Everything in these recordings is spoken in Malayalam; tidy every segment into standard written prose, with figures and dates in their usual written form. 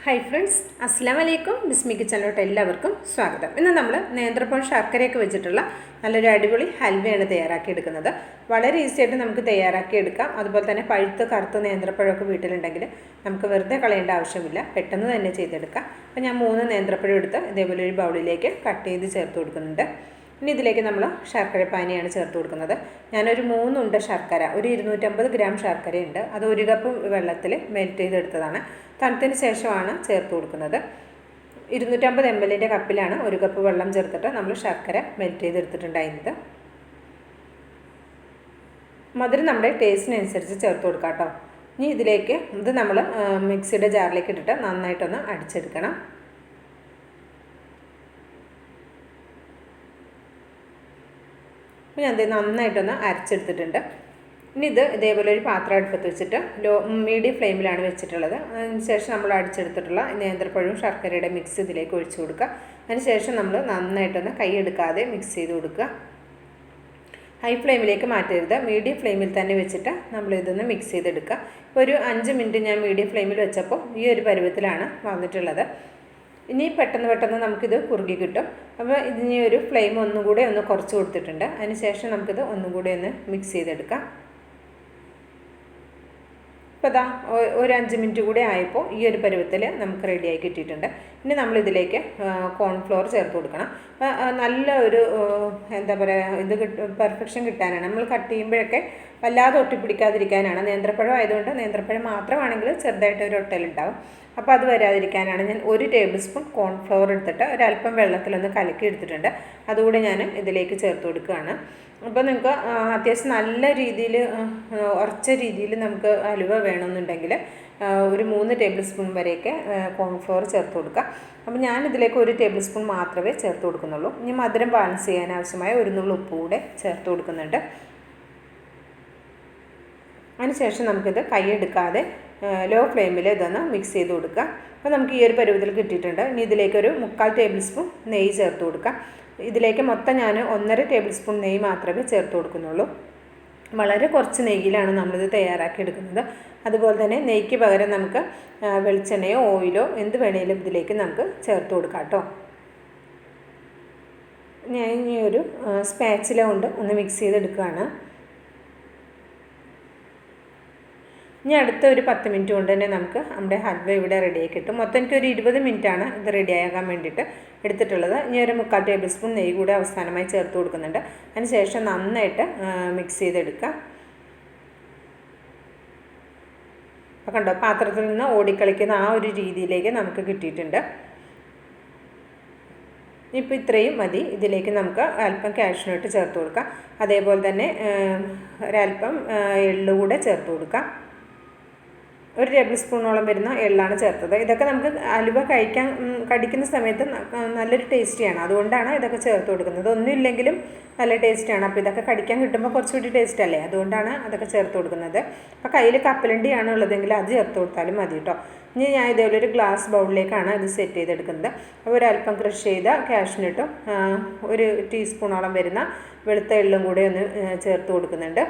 ഹായ് ഫ്രണ്ട്സ്, അസ്സലാമു അലൈക്കും. ബിസ്മി കിച്ചണിലോട്ട് എല്ലാവർക്കും സ്വാഗതം. ഇന്ന് നമ്മൾ നേന്ത്രപ്പഴം ശർക്കരയൊക്കെ വെച്ചിട്ടുള്ള നല്ലൊരു അടിപൊളി ഹൽവയാണ് തയ്യാറാക്കിയെടുക്കുന്നത്. വളരെ ഈസി ആയിട്ട് നമുക്ക് തയ്യാറാക്കിയെടുക്കാം. അതുപോലെ തന്നെ പഴുത്ത കറുത്ത നേന്ത്രപ്പഴമൊക്കെ വീട്ടിലുണ്ടെങ്കിൽ നമുക്ക് വെറുതെ കളയേണ്ട ആവശ്യമില്ല, പെട്ടെന്ന് തന്നെ ചെയ്തെടുക്കാം. അപ്പോൾ ഞാൻ 3 നേന്ത്രപ്പഴം എടുത്ത് ഇതേപോലെ ഒരു ബൗളിലേക്ക് കട്ട് ചെയ്ത് ചേർത്ത് കൊടുക്കുന്നുണ്ട്. ഇനി ഇതിലേക്ക് നമ്മൾ ശർക്കര പാനിയാണ് ചേർത്ത് കൊടുക്കുന്നത്. ഞാനൊരു 3 ഉണ്ട ശർക്കര, ഒരു 250 ഗ്രാം ശർക്കരയുണ്ട്. അത് 1 കപ്പ് വെള്ളത്തിൽ മെൽറ്റ് ചെയ്തെടുത്തതാണ്. തണുത്തതിന് ശേഷമാണ് ചേർത്ത് കൊടുക്കുന്നത്. 250 ml കപ്പിലാണ് 1 കപ്പ് വെള്ളം ചേർത്തിട്ട് നമ്മൾ ശർക്കര മെൽറ്റ് ചെയ്തെടുത്തിട്ടുണ്ടായിരുന്നത്. മധുരം നമ്മുടെ ടേസ്റ്റിനനുസരിച്ച് ചേർത്ത് കൊടുക്കാം കേട്ടോ. ഇനി ഇതിലേക്ക് ഇത് നമ്മൾ മിക്സിയുടെ ജാറിലേക്ക് ഇട്ടിട്ട് നന്നായിട്ടൊന്ന് അടിച്ചെടുക്കണം. അപ്പോൾ ഞാൻ നന്നായിട്ടൊന്ന് അരച്ചെടുത്തിട്ടുണ്ട്. ഇനി ഇത് ഇതേപോലെ ഒരു പാത്രം അടുപ്പത്ത് വെച്ചിട്ട് മീഡിയം ഫ്ലെയിമിലാണ് വെച്ചിട്ടുള്ളത്. അതിന് ശേഷം നമ്മൾ അടിച്ചെടുത്തിട്ടുള്ള നേന്ത്രപ്പഴവും ശർക്കരയുടെ മിക്സ് ഇതിലേക്ക് ഒഴിച്ചു കൊടുക്കുക. അതിന് ശേഷം നമ്മൾ നന്നായിട്ടൊന്ന് കൈയെടുക്കാതെ മിക്സ് ചെയ്ത് കൊടുക്കുക. ഹൈ ഫ്ലെയിമിലേക്ക് മാറ്റരുത്, മീഡിയം ഫ്ലെയിമിൽ തന്നെ വെച്ചിട്ട് നമ്മളിതൊന്ന് മിക്സ് ചെയ്തെടുക്കുക. ഇപ്പോൾ ഒരു 5 മിനിറ്റ് ഞാൻ മീഡിയം ഫ്ലെയിമിൽ വെച്ചപ്പോൾ ഈ ഒരു പരുവത്തിലാണ് വന്നിട്ടുള്ളത്. ഇനി പെട്ടെന്ന് നമുക്കിത് കുറുകി കിട്ടും. അപ്പോൾ ഇതിന് ഒരു ഫ്ലെയിം ഒന്നുകൂടെ ഒന്ന് കുറച്ച് കൊടുത്തിട്ടുണ്ട്. അതിന് ശേഷം നമുക്കിത് ഒന്നുകൂടെ ഒന്ന് മിക്സ് ചെയ്തെടുക്കാം. ഇപ്പോൾ ഇതാ ഒരു 5 മിനിറ്റ് കൂടെ ആയപ്പോൾ ഈ ഒരു പരുവത്തിൽ നമുക്ക് റെഡിയായി കിട്ടിയിട്ടുണ്ട്. ഇനി നമ്മളിതിലേക്ക് കോൺഫ്ലോർ ചേർത്ത് കൊടുക്കണം. നല്ല ഒരു എന്താ പറയുക, ഇത് പെർഫെക്ഷൻ കിട്ടാനാണ്. നമ്മൾ കട്ട് ചെയ്യുമ്പോഴൊക്കെ വല്ലാതെ ഒട്ടിപ്പിടിക്കാതിരിക്കാനാണ്. നേന്ത്രപ്പഴം ആയതുകൊണ്ട് നേന്ത്രപ്പഴം മാത്രമാണെങ്കിൽ ചെറുതായിട്ട് ഒരു ഒട്ടലുണ്ടാവും. അപ്പോൾ അത് വരാതിരിക്കാനാണ് ഞാൻ 1 ടേബിൾ സ്പൂൺ കോൺഫ്ലവർ എടുത്തിട്ട് ഒരല്പം വെള്ളത്തിലൊന്ന് കലക്കി എടുത്തിട്ടുണ്ട്. അതുകൂടി ഞാൻ ഇതിലേക്ക് ചേർത്ത് കൊടുക്കുകയാണ്. അപ്പോൾ നിങ്ങൾക്ക് അത്യാവശ്യം നല്ല രീതിയിൽ ഉറച്ച രീതിയിൽ നമുക്ക് ഹലുവ വേണമെന്നുണ്ടെങ്കിൽ ഒരു 3 ടേബിൾ സ്പൂൺ വരെയൊക്കെ കോൺഫ്ലവർ ചേർത്ത് കൊടുക്കുക. അപ്പോൾ ഞാനിതിലേക്ക് 1 ടേബിൾ സ്പൂൺ മാത്രമേ ചേർത്ത് കൊടുക്കുന്നുള്ളൂ. ഇനി മധുരം ബാലൻസ് ചെയ്യാൻ ആവശ്യമായ 1 നുള്ളു ഉപ്പ് കൂടെ ചേർത്ത് കൊടുക്കുന്നുണ്ട്. അതിനുശേഷം നമുക്കിത് കൈയെടുക്കാതെ ലോ ഫ്ലെയിമിൽ ഇതൊന്ന് മിക്സ് ചെയ്ത് കൊടുക്കുക. അപ്പോൾ നമുക്ക് ഈ ഒരു പരുവത്തിൽ കിട്ടിയിട്ടുണ്ട്. ഇനി ഇതിലേക്കൊരു 3/4 ടേബിൾ സ്പൂൺ നെയ്യ് ചേർത്ത് കൊടുക്കാം. ഇതിലേക്ക് മൊത്തം ഞാൻ 1.5 ടേബിൾ സ്പൂൺ നെയ്യ് മാത്രമേ ചേർത്ത് കൊടുക്കുന്നുള്ളൂ. വളരെ കുറച്ച് നെയ്യിലാണ് നമ്മളിത് തയ്യാറാക്കി എടുക്കുന്നത്. അതുപോലെ തന്നെ നെയ്യ്ക്ക് പകരം നമുക്ക് വെളിച്ചെണ്ണയോ ഓയിലോ എന്ത് വേണേലും ഇതിലേക്ക് നമുക്ക് ചേർത്ത് കൊടുക്കാം കേട്ടോ. ഞാൻ ഇനി ഒരു സ്പാച്ചില കൊണ്ട് ഒന്ന് മിക്സ് ചെയ്തെടുക്കുകയാണ്. ഇനി അടുത്ത ഒരു 10 മിനിറ്റ് കൊണ്ട് തന്നെ നമുക്ക് നമ്മുടെ ഹൽവ ഇവിടെ റെഡിയായി കിട്ടും. മൊത്തം എനിക്കൊരു 20 മിനിറ്റാണ് ഇത് റെഡിയാകാൻ വേണ്ടിയിട്ട് എടുത്തിട്ടുള്ളത്. ഇനി ഒരു 3/4 ടേബിൾ സ്പൂൺ നെയ്യ് കൂടെ അവസാനമായി ചേർത്ത് കൊടുക്കുന്നുണ്ട്. അതിന് ശേഷം നന്നായിട്ട് മിക്സ് ചെയ്തെടുക്കുക. അപ്പോൾ കണ്ടോ, പാത്രത്തിൽ നിന്ന് ഓടിക്കളിക്കുന്ന ആ ഒരു രീതിയിലേക്ക് നമുക്ക് കിട്ടിയിട്ടുണ്ട്. ഇപ്പോൾ ഇത്രയും മതി. ഇതിലേക്ക് നമുക്ക് അല്പം കാഷ്യൂനട്ട് ചേർത്ത് കൊടുക്കാം. അതേപോലെ തന്നെ ഒരല്പം എള്ള് കൂടെ ചേർത്ത് കൊടുക്കാം. 1 ടേബിൾ സ്പൂണോളം വരുന്ന എള്ളാണ് ചേർത്തത്. ഇതൊക്കെ നമുക്ക് ഹലുവ കടിക്കുന്ന സമയത്ത് നല്ലൊരു ടേസ്റ്റിയാണ്. അതുകൊണ്ടാണ് ഇതൊക്കെ ചേർത്ത് കൊടുക്കുന്നത്. ഒന്നുമില്ലെങ്കിലും നല്ല ടേസ്റ്റാണ്. അപ്പോൾ ഇതൊക്കെ കടിക്കാൻ കിട്ടുമ്പോൾ കുറച്ചുകൂടി ടേസ്റ്റ് അല്ലേ, അതുകൊണ്ടാണ് അതൊക്കെ ചേർത്ത് കൊടുക്കുന്നത്. അപ്പോൾ കയ്യിൽ കപ്പലണ്ടിയാണ് ഉള്ളതെങ്കിൽ അത് ചേർത്ത് കൊടുത്താലും മതി കേട്ടോ. ഇനി ഞാൻ ഇതേപോലെ ഒരു ഗ്ലാസ് ബൗളിലേക്കാണ് ഇത് സെറ്റ് ചെയ്തെടുക്കുന്നത്. അപ്പോൾ ഒരല്പം ക്രഷ് ചെയ്ത കാഷ്യൂനട്ടും 1 ടീസ്പൂണോളം വരുന്ന വെളുത്ത എള്ളും കൂടെ ഒന്ന് ചേർത്ത് കൊടുക്കുന്നുണ്ട്.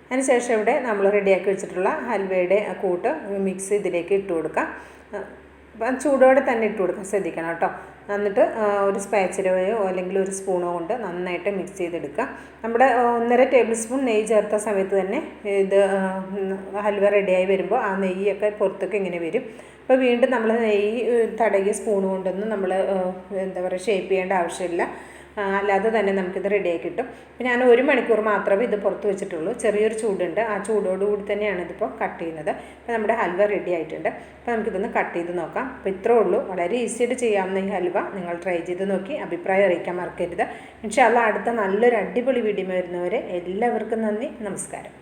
അതിനുശേഷം ഇവിടെ നമ്മൾ റെഡിയാക്കി വെച്ചിട്ടുള്ള ഹൽവയുടെ കൂട്ട് മിക്സ് ഇതിലേക്ക് ഇട്ട് കൊടുക്കാം. അപ്പം ചൂടോടെ തന്നെ ഇട്ട് കൊടുക്കാൻ ശ്രദ്ധിക്കണം കേട്ടോ. എന്നിട്ട് ഒരു സ്പാച്ചിലയോ അല്ലെങ്കിൽ ഒരു സ്പൂണോ കൊണ്ട് നന്നായിട്ട് മിക്സ് ചെയ്തെടുക്കുക. നമ്മുടെ 1.5 ടേബിൾ സ്പൂൺ നെയ്യ് ചേർത്ത സമയത്ത് തന്നെ ഇത് ഹൽവ റെഡിയായി വരുമ്പോൾ ആ നെയ്യൊക്കെ പുറത്തൊക്കെ ഇങ്ങനെ വരും. അപ്പോൾ വീണ്ടും നമ്മൾ നെയ്യ് തടകിയ സ്പൂൺ കൊണ്ടൊന്നും നമ്മൾ എന്താ പറയുക ഷേപ്പ് ചെയ്യേണ്ട ആവശ്യമില്ല. അല്ലാതെ തന്നെ നമുക്കിത് റെഡിയായി കിട്ടും. അപ്പോൾ ഞാൻ 1 മണിക്കൂർ മാത്രമേ ഇത് പുറത്ത് വെച്ചിട്ടുള്ളൂ. ചെറിയൊരു ചൂടുണ്ട്, ആ ചൂടോടുകൂടി തന്നെയാണ് ഇതിപ്പോൾ കട്ട് ചെയ്യുന്നത്. അപ്പോൾ നമ്മുടെ ഹൽവ റെഡി ആയിട്ടുണ്ട്. അപ്പോൾ നമുക്കിതൊന്ന് കട്ട് ചെയ്ത് നോക്കാം. അപ്പോൾ ഇത്രേ ഉള്ളൂ, വളരെ ഈസിയായിട്ട് ചെയ്യാവുന്ന ഈ ഹൽവ നിങ്ങൾ ട്രൈ ചെയ്ത് നോക്കി അഭിപ്രായം അറിയിക്കാൻ മറക്കരുത്. ഇൻഷാ അല്ലാഹ് അടുത്ത നല്ലൊരു അടിപൊളി വീഡിയോ വരുന്നവരെ എല്ലാവർക്കും നന്ദി, നമസ്കാരം.